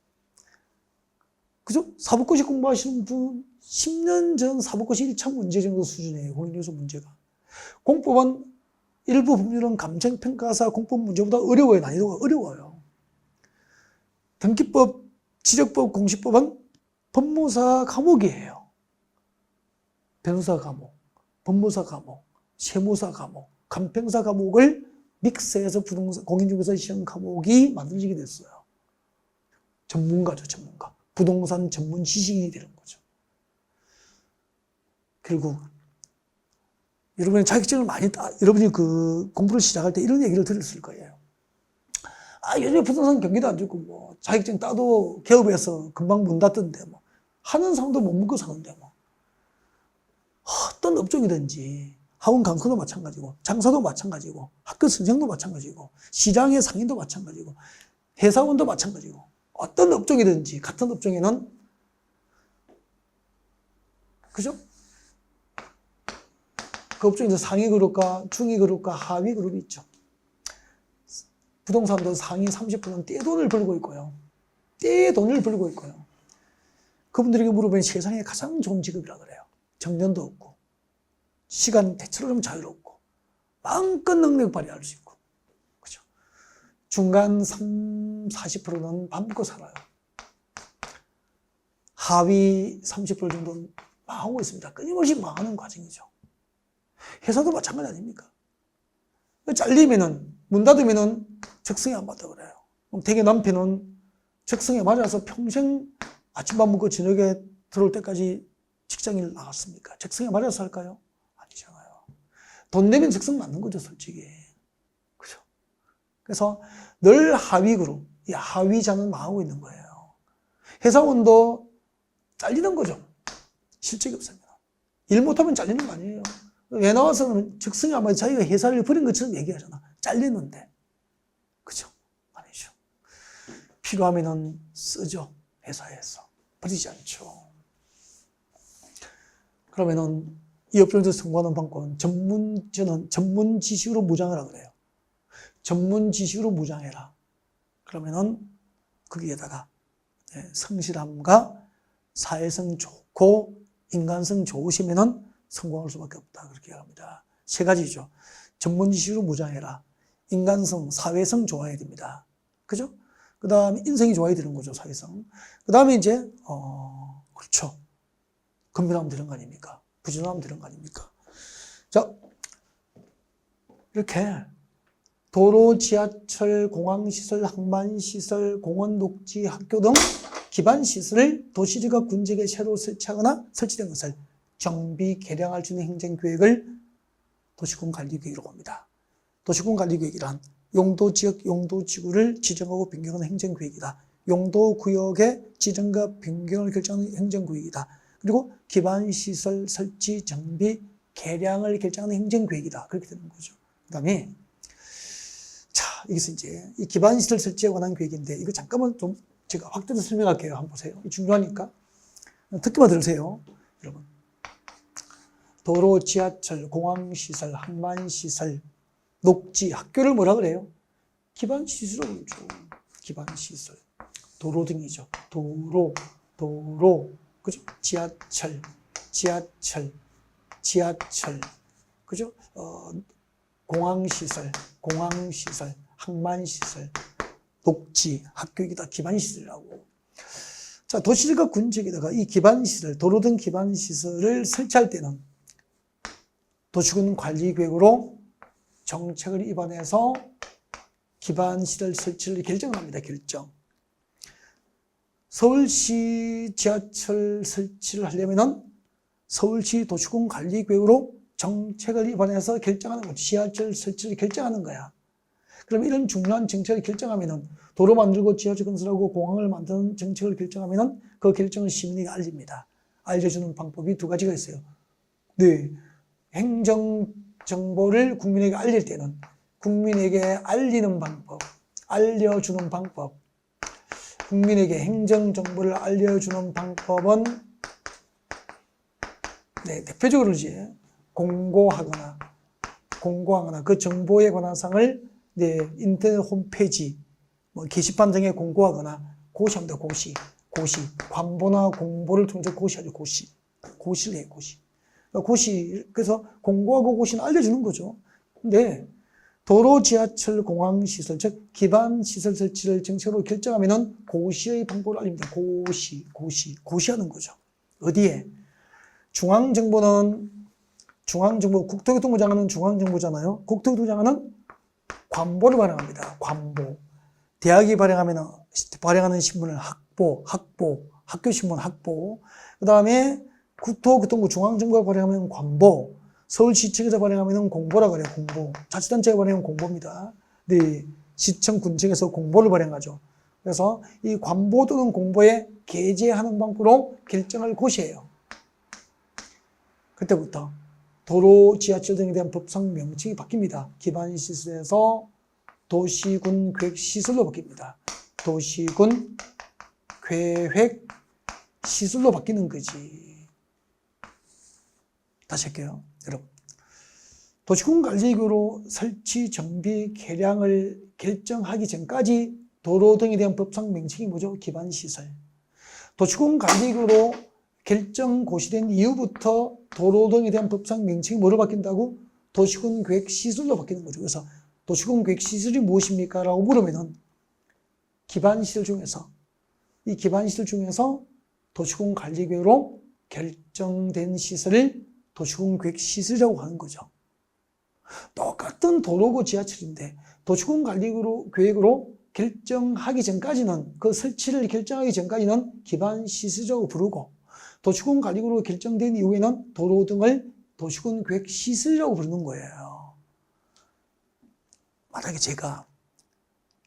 그죠? 사법고시 공부하시는 분 10년 전 사법고시 1차 문제 정도 수준이에요. 공인중개사 문제가. 공법은 일부 법률은 감정평가사 공법 문제보다 어려워요. 난이도가 어려워요. 등기법, 지적법, 공시법은 법무사 과목이에요. 변호사 과목, 법무사 과목, 세무사 과목, 간평사 과목을 믹스해서 공인중개사 시험 과목이 만들어지게 됐어요. 전문가죠, 전문가. 부동산 전문 지식인이 되는 거죠. 결국 여러분이 자격증을 여러분이 그 공부를 시작할 때 이런 얘기를 들었을 거예요. 요즘에 부동산 경기도 안 좋고 뭐 자격증 따도 기업에서 금방 문 닫던데 뭐 하는 사람도 못 먹고 사는데 뭐 어떤 업종이든지 학원 강사도 마찬가지고 장사도 마찬가지고 학교 선생도 마찬가지고 시장의 상인도 마찬가지고 회사원도 마찬가지고 어떤 업종이든지 같은 업종에는, 그죠? 그 업종에서 상위 그룹과 중위 그룹과 하위 그룹이 있죠. 부동산도 상위 30%는 떼돈을 벌고 있고요. 떼돈을 벌고 있고요. 그분들에게 물어보면 세상에 가장 좋은 직업이라 그래요. 정년도 없고, 시간 대체로는 자유롭고, 마음껏 능력 발휘할 수 있고, 그죠? 중간 40%는 밥 먹고 살아요. 하위 30% 정도는 망하고 있습니다. 끊임없이 망하는 과정이죠. 회사도 마찬가지 아닙니까? 잘리면은, 문 닫으면은 적성에 안 맞다 그래요. 그럼 되게 남편은 적성에 맞아서 평생 아침밥 먹고 저녁에 들어올 때까지 직장일 나갔습니까? 적성에 맞아서 할까요? 아니잖아요. 돈 내면 적성 맞는 거죠, 솔직히. 그죠? 그래서 늘 하위 그룹, 이 하위자는 망하고 있는 거예요. 회사원도 잘리는 거죠. 실적이 없습니다. 일 못하면 잘리는 거 아니에요. 왜 나와서는 적성이 안 맞아 자기가 회사를 버린 것처럼 얘기하잖아. 잘리는데. 그죠? 아니죠. 필요하면은 쓰죠. 회사에서. 버리지 않죠. 그러면은 이 업종에서 성공하는 방법은 저는 전문 지식으로 무장하라 그래요. 전문 지식으로 무장해라. 그러면은 거기에다가 성실함과 사회성 좋고 인간성 좋으시면은 성공할 수밖에 없다. 그렇게 합니다. 세 가지죠. 전문 지식으로 무장해라. 인간성, 사회성 좋아야 됩니다. 그죠? 그 다음에 인성이 좋아야 되는 거죠, 사회성. 그 다음에 이제, 그렇죠. 건면하면 되는 거 아닙니까? 부지런하면 되는 거 아닙니까? 자, 이렇게 도로, 지하철, 공항시설, 항만시설, 공원, 녹지, 학교 등 기반시설을 도시지가 군지역에 새로 설치하거나 설치된 것을 정비, 개량할 수 있는 행정계획을 도시군관리계획이라고 합니다. 도시군관리계획이란 용도지역, 용도지구를 지정하고 변경하는 행정구역이다. 용도구역의 지정과 변경을 결정하는 행정구역이다. 그리고 기반시설 설치, 정비, 개량을 결정하는 행정구역이다. 그렇게 되는 거죠. 그 다음에 자, 여기서 이제 이 기반시설 설치에 관한 계획인데 이거 잠깐만 좀 제가 확대해서 설명할게요. 한번 보세요. 중요하니까. 듣기만 들으세요. 여러분. 도로, 지하철, 공항시설, 항만시설, 녹지, 학교를 뭐라 그래요? 기반시설이라고 그러죠. 기반시설. 도로 등이죠. 도로, 그죠? 지하철, 그죠? 공항시설, 항만시설, 녹지, 학교, 이게 다 기반시설이라고. 자, 도시지가 군지역에다가 이 기반시설, 도로 등 기반시설을 설치할 때는 도시군 관리계획으로 정책을 입안해서 기반시설 설치를 결정합니다. 결정. 서울시 지하철 설치를 하려면은 서울시 도시군 관리계획으로 정책을 입안해서 결정하는 거죠. 지하철 설치를 결정하는 거야. 그럼 이런 중요한 정책을 결정하면은 도로 만들고 지하철 건설하고 공항을 만드는 정책을 결정하면은 그 결정을 시민에게 알립니다. 알려주는 방법이 두 가지가 있어요. 네. 행정 정보를 국민에게 알릴 때는 국민에게 알리는 방법, 알려주는 방법. 국민에게 행정 정보를 알려주는 방법은 대표적으로 이제 공고하거나 그 정보에 관한 사항을 인터넷 홈페이지, 게시판 등에 공고하거나 고시합니다. 고시. 관보나 공보를 통해서 고시하죠. 고시를 해요. 그래서 공고하고 고시는 알려주는 거죠. 근데 도로, 지하철, 공항시설, 즉 기반시설 설치를 정책으로 결정하면은 고시의 방법을 알립니다. 고시하는 거죠. 어디에? 중앙정부, 국토교통부 장관은 중앙정부잖아요. 국토교통부 장관은 관보를 발행합니다. 관보. 대학이 발행하는 신문을 학교신문 학보. 그 다음에 국토교통부 중앙정부가 발행하면 관보. 서울시청에서 발행하면 공보라고 그래요. 공보. 자치단체가 발행하면 공보입니다. 네, 시청, 군청에서 공보를 발행하죠. 그래서 이 관보 또는 공보에 게재하는 방법으로 결정을 고시해요. 그때부터 도로, 지하철 등에 대한 법상 명칭이 바뀝니다. 기반시설에서 도시군 계획시설로 바뀝니다. 도시군 계획시설로 바뀌는 거지. 다시 할게요. 여러분. 도시군 관리구로 설치, 정비, 개량을 결정하기 전까지 도로 등에 대한 법상 명칭이 뭐죠? 기반시설. 도시군 관리구로 결정 고시된 이후부터 도로 등에 대한 법상 명칭이 뭐로 바뀐다고? 도시군 계획시설로 바뀌는 거죠. 그래서 도시군 계획시설이 무엇입니까? 라고 물으면은 기반시설 중에서 이 기반시설 중에서 도시군 관리계획으로 결정된 시설을 도시군 계획시설이라고 하는 거죠. 똑같은 도로고 지하철인데 도시군 계획으로 결정하기 전까지는 그 설치를 결정하기 전까지는 기반시설이라고 부르고 도시군 관리구로 결정된 이후에는 도로 등을 도시군 계획시설이라고 부르는 거예요. 만약에 제가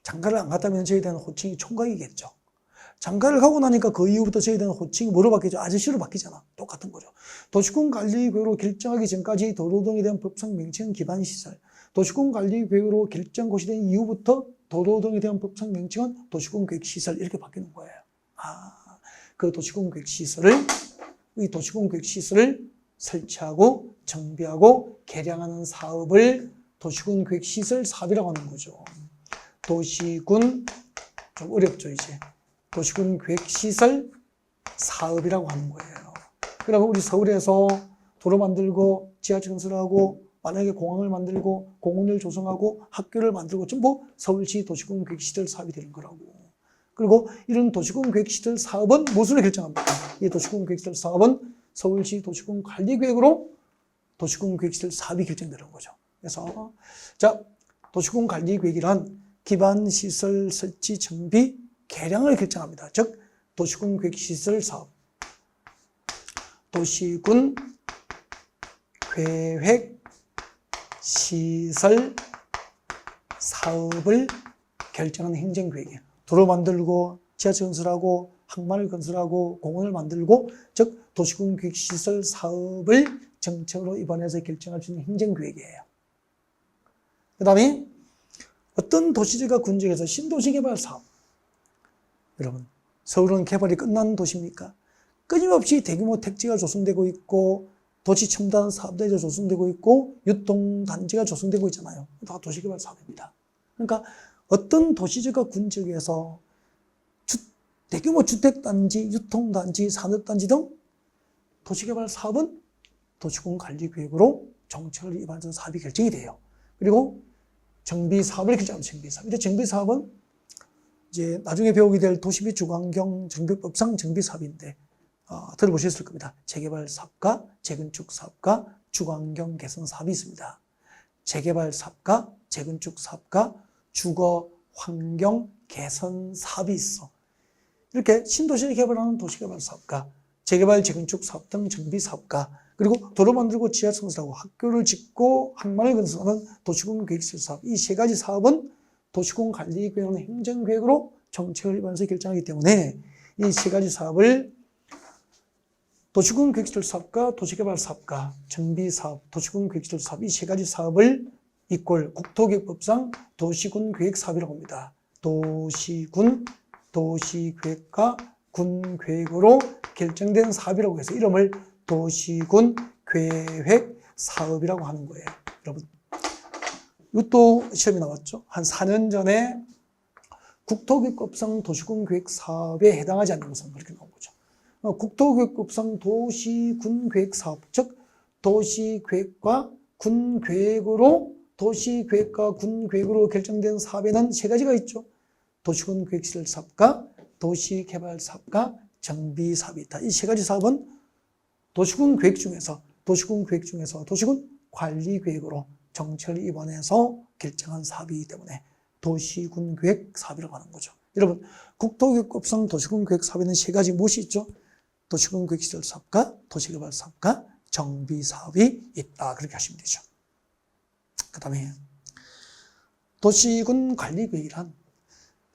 장가를 안 갔다면 저에 대한 호칭이 총각이겠죠. 장가를 가고 나니까 그 이후부터 저에 대한 호칭이 뭐로 바뀌죠? 아저씨로 바뀌잖아. 똑같은 거죠. 도시군 관리계획으로 결정하기 전까지 도로 등에 대한 법상 명칭은 기반시설. 도시군 관리계획으로 결정 고시된 이후부터 도로 등에 대한 법상 명칭은 도시군 계획시설 이렇게 바뀌는 거예요. 그 도시군 계획시설을 설치하고 정비하고 개량하는 사업을 도시군 계획시설 사업이라고 하는 거죠. 도시군 좀 어렵죠 이제. 도시군 계획시설 사업이라고 하는 거예요. 그러면 우리 서울에서 도로 만들고 지하철 건설하고 만약에 공항을 만들고 공원을 조성하고 학교를 만들고 전부 서울시 도시군 계획시설 사업이 되는 거라고. 그리고 이런 도시군 계획시설 사업은 무엇으로 결정합니까? 이 도시군 계획시설 사업은 서울시 도시군 관리계획으로 도시군 계획시설 사업이 결정되는 거죠. 그래서 자, 도시군 관리계획이란 기반시설 설치 정비 개량을 결정합니다. 즉 도시군 계획시설 사업, 도시군 계획 시설 사업을 결정하는 행정계획이에요. 도로 만들고 지하철 건설하고 항만을 건설하고 공원을 만들고 즉 도시군 계획시설 사업을 정책으로 입안해서 결정할 수 있는 행정계획이에요. 그 다음에 어떤 도시지가 군지에서 신도시 개발 사업. 여러분 서울은 개발이 끝난 도시입니까? 끊임없이 대규모 택지가 조성되고 있고 도시 첨단 사업들이 조성되고 있고 유통단지가 조성되고 있잖아요. 다 도시개발 사업입니다. 그러니까 어떤 도시지가 군지역에서 대규모 주택단지, 유통단지, 산업단지 등 도시개발 사업은 도시군 관리계획으로 정책을 입안해서 사업이 결정이 돼요. 그리고 정비사업을 결정합니다. 정비사업. 이제 정비사업은 이제 나중에 배우게 될 도시 및 주거환경 정비법상 정비사업인데 들어보셨을 겁니다. 재개발 사업과 재건축 사업과 주거환경 개선 사업이 있습니다. 재개발 사업과 재건축 사업과 주거환경 개선 사업이 있어. 이렇게 신도시를 개발하는 도시개발 사업과 재개발 재건축 사업 등 정비 사업과 그리고 도로 만들고 지하철 건설하고 학교를 짓고 항만을 건설하는 도시군 계획시설 사업. 이 세 가지 사업은 도시군 관리계획은 행정계획으로 정책을 입안해서 결정하기 때문에 이 세 가지 사업을 도시군 계획시설 사업과 도시개발 사업과 정비사업, 도시군 계획시설 사업 이 세 가지 사업을 이꼴 국토계획법상 도시군 계획사업이라고 합니다. 도시계획과 군계획으로 결정된 사업이라고 해서 이름을 도시군 계획사업이라고 하는 거예요. 여러분 이것도 시험이 나왔죠. 한 4년 전에 국토계획법상 도시군 계획사업에 해당하지 않는 것은 그렇게 나온 거죠. 국토계획법상 도시군 계획사업, 즉 도시계획과 군계획으로 결정된 사업에는 세 가지가 있죠. 도시군 계획시설 사업과 도시개발 사업과 정비 사업이 있다. 이 세 가지 사업은 도시군 계획 중에서 도시군 관리 계획으로 정책을 입안해서 결정한 사업이기 때문에 도시군 계획 사업이라고 하는 거죠. 여러분 국토계획법상 도시군 계획 사업에는 세 가지 무엇이 있죠? 도시군 계획시설 사업과 도시개발 사업과 정비 사업이 있다. 그렇게 하시면 되죠. 그 다음에 도시군 관리계획이란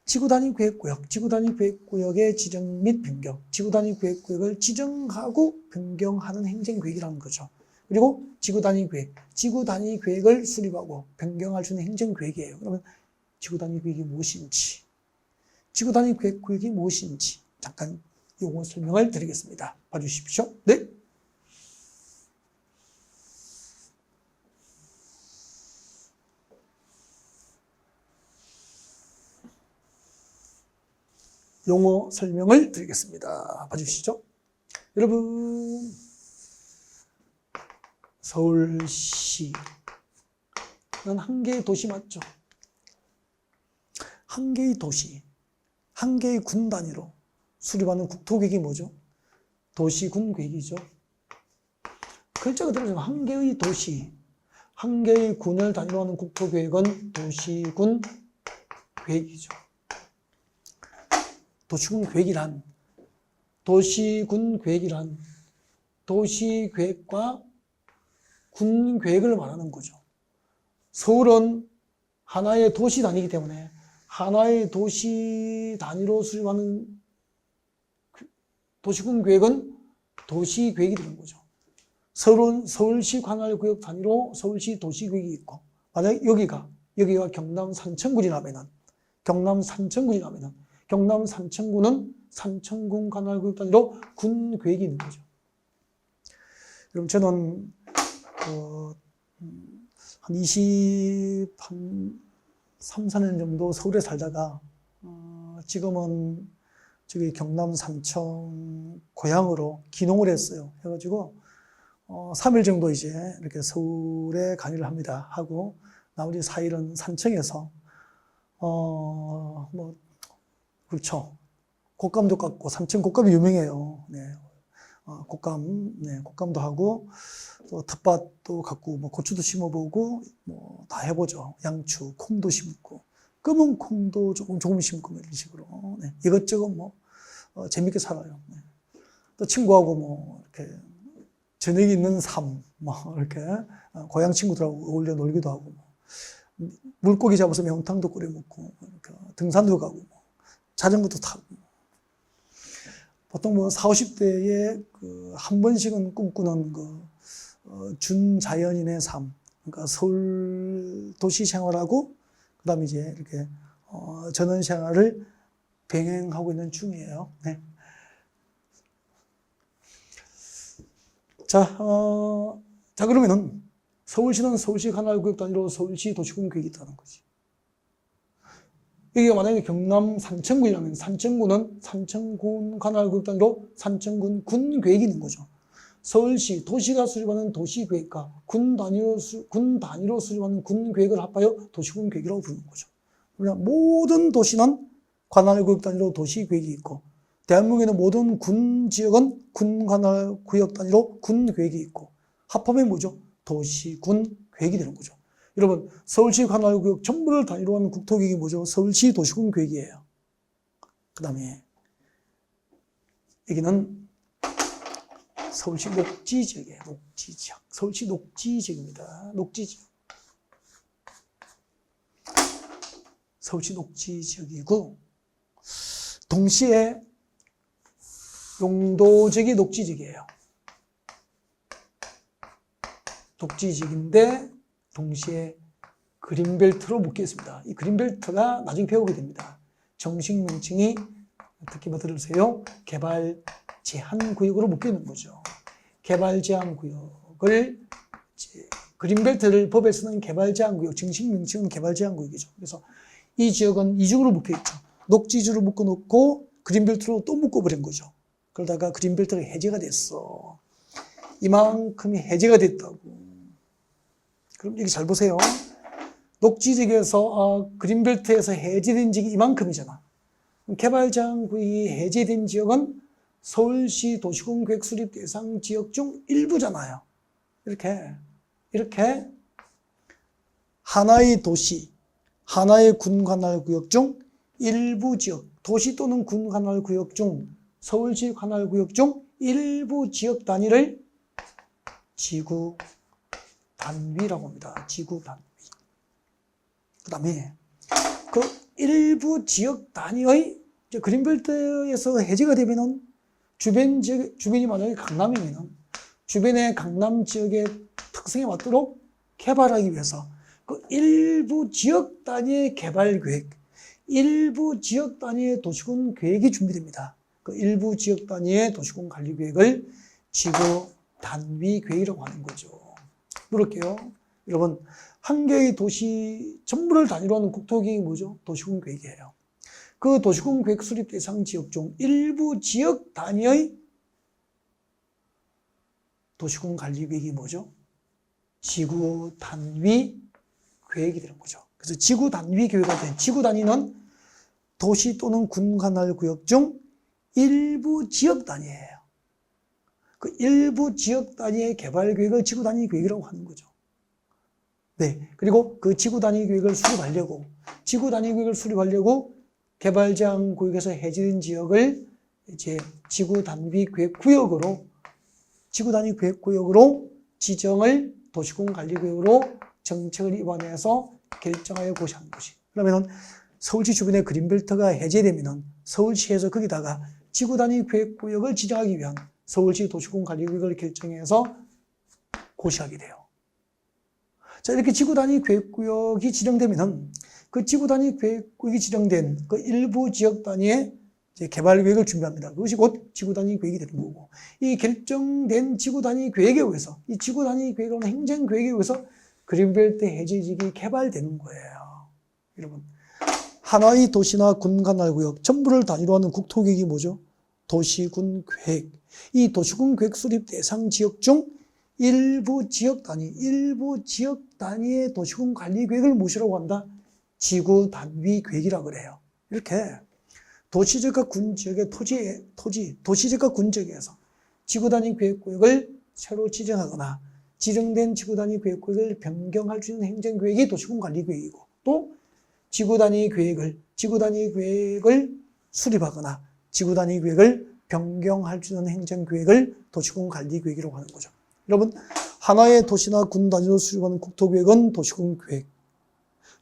지구단위 계획구역의 지정 및 변경, 지구단위 계획구역을 지정하고 변경하는 행정계획이라는 거죠. 그리고 지구단위 계획을 수립하고 변경할 수 있는 행정계획이에요. 그러면 지구단위 계획이 무엇인지, 지구단위 계획구역이 무엇인지 잠깐 용어 설명을 드리겠습니다. 봐주십시오. 네. 용어 설명을 드리겠습니다. 봐주시죠. 여러분, 서울시는 한 개의 도시 맞죠? 한 개의 도시, 한 개의 군 단위로 수립하는 국토계획이 뭐죠? 도시군계획이죠. 글자가 들어서 한 개의 도시, 한 개의 군을 단위로 하는 국토계획은 도시군계획이죠. 도시군계획이란 도시계획과 군계획을 말하는 거죠. 서울은 하나의 도시 단위이기 때문에 하나의 도시 단위로 수립하는 도시군계획은 도시계획이 되는 거죠. 서울은 서울시 관할구역 단위로 서울시 도시계획이 있고, 만약 여기가 경남 산청군이라면은 경남 산청군은 산청군 관할구역 단위로 군계획이 있는 거죠. 그럼 저는 한 3, 4년 정도 서울에 살다가 지금은 저기 경남 산청 고향으로 귀농을 했어요. 해가지고 3일 정도 이제 이렇게 서울에 강의를 합니다. 하고 나머지 4일은 산청에서 뭐 그렇죠. 곶감도 깎고 산청 곶감이 유명해요. 네. 곶감도 하고 또 텃밭도 갖고 뭐 고추도 심어보고 뭐 다 해보죠. 양추, 콩도 심고 검은 콩도 조금 심고 이런 식으로 네. 이것저것 뭐 재밌게 살아요. 네. 또 친구하고 뭐 이렇게 저녁이 있는 삶, 뭐 이렇게 고향 친구들하고 어울려 놀기도 하고 뭐. 물고기 잡아서 매운탕도 끓여 먹고 등산도 가고 뭐. 자전거도 타고. 보통 뭐 40, 50대에 한 번씩은 꿈꾸는 준자연인의 삶. 그러니까 서울 도시 생활하고, 그 다음에 이제 이렇게, 전원 생활을 병행하고 있는 중이에요. 네. 자, 그러면은 서울시는 서울시 관할구역 단위로 서울시 도시군 계획이 있다는 거지. 여기가 만약에 경남 산청군이라면 산청군은 산청군 관할구역 단위로 산청군 군계획이 있는 거죠. 서울시 도시가 수립하는 도시계획과 군 단위로 수립하는 군계획을 합하여 도시군계획이라고 부르는 거죠. 그러면 모든 도시는 관할구역 단위로 도시계획이 있고, 대한민국에는 모든 군 지역은 군 관할구역 단위로 군계획이 있고, 합하면 뭐죠? 도시군계획이 되는 거죠. 여러분, 서울시 관할구역 전부를 단위로 하는 국토계획이 뭐죠? 서울시 도시군계획이에요. 그 다음에 여기는 서울시 녹지지역이에요. 녹지지역. 서울시 녹지지역입니다. 녹지지역. 서울시 녹지지역이고, 동시에 용도지역이 녹지지역이에요. 녹지지역인데 동시에 그린벨트로 묶여 있습니다. 이 그린벨트가 나중에 배우게 됩니다. 정식 명칭이 특히 뭐 들으세요? 개발 제한 구역으로 묶여 있는 거죠. 개발 제한 구역을 그린벨트를 법에 쓰는 개발 제한 구역, 정식 명칭은 개발 제한 구역이죠. 그래서 이 지역은 이중으로 묶여 있죠. 녹지주로 묶어 놓고 그린벨트로 또 묶어 버린 거죠. 그러다가 그린벨트가 해제가 됐어. 이만큼이 해제가 됐다고. 그럼 여기 잘 보세요. 녹지지역에서 그린벨트에서 해제된 지역이 이만큼이잖아. 개발 제한 구역이 해제된 지역은 서울시 도시군계획 수립 대상 지역 중 일부잖아요. 이렇게 하나의 도시, 하나의 군 관할구역 중 일부 지역, 도시 또는 군 관할구역 중 서울시 관할구역 중 일부 지역 단위를 지구 단위라고 합니다. 지구 단위. 그 다음에 그 일부 지역 단위의 그린벨트에서 해제가 되면은 주변이 만약에 강남이면은 주변의 강남 지역의 특성에 맞도록 개발하기 위해서 그 일부 지역 단위의 개발 계획, 일부 지역 단위의 도시군 계획이 준비됩니다. 그 일부 지역 단위의 도시군 관리 계획을 지구 단위 계획이라고 하는 거죠. 물을게요. 여러분, 한 개의 도시 전부를 단위로 하는 국토계획이 뭐죠? 도시군 계획이에요. 그 도시군 계획 수립 대상 지역 중 일부 지역 단위의 도시군 관리 계획이 뭐죠? 지구 단위 계획이 되는 거죠. 그래서 지구 단위 계획이 된 지구 단위는 도시 또는 군 관할 구역 중 일부 지역 단위예요. 그 일부 지역 단위의 개발 계획을 지구 단위 계획이라고 하는 거죠. 네. 그리고 그 지구 단위 계획을 수립하려고 개발 제한 구역에서 해제된 지역을 이제 지구 단위 계획 구역으로 지정을 도시군 관리 구역으로 정책을 입안해서 결정하여 고시하는 것이. 그러면은 서울시 주변의 그린벨트가 해제되면은 서울시에서 거기다가 지구 단위 계획 구역을 지정하기 위한 서울시 도시군 관리 구역을 결정해서 고시하게 돼요. 자, 이렇게 지구 단위 계획 구역이 지정되면은 그 지구 단위 계획 구역이 지정된 그 일부 지역 단위의 이제 개발 계획을 준비합니다. 그것이 곧 지구 단위 계획이 되는 거고, 이 결정된 지구 단위 계획에 의해서, 이 지구 단위 계획이라는 행정 계획에 의해서 그린벨트 해제지역이 개발되는 거예요. 여러분, 하나의 도시나 군 관할 구역 전부를 단위로 하는 국토계획이 뭐죠? 도시군 계획. 이 도시군 계획 수립 대상 지역 중 일부 지역 단위의 도시군 관리 계획을 무엇이라고 한다? 지구 단위 계획이라고 그래요. 이렇게 도시지역과 군지역의 도시지역과 군지역에서 지구 단위 계획 구역을 새로 지정하거나 지정된 지구 단위 계획 구역을 변경할 수 있는 행정 계획이 도시군 관리 계획이고, 또 지구 단위 계획을 수립하거나 지구 단위 계획을 변경할 수 있는 행정 계획을 도시군 관리 계획이라고 하는 거죠. 여러분, 하나의 도시나 군 단위로 수립하는 국토계획은 도시군 계획.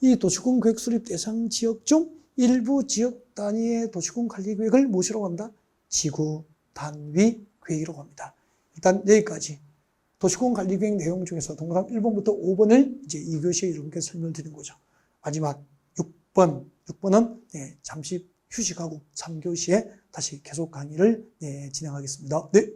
이 도시군 계획 수립 대상 지역 중 일부 지역 단위의 도시군 관리 계획을 무엇이라고 한다? 지구 단위 계획이라고 합니다. 일단 여기까지 도시군 관리 계획 내용 중에서 동그라미 1번부터 5번을 이제 2교시에 이렇게 설명을 드린 거죠. 마지막 6번은 잠시 휴식하고 3교시에 다시 계속 강의를 진행하겠습니다. 네.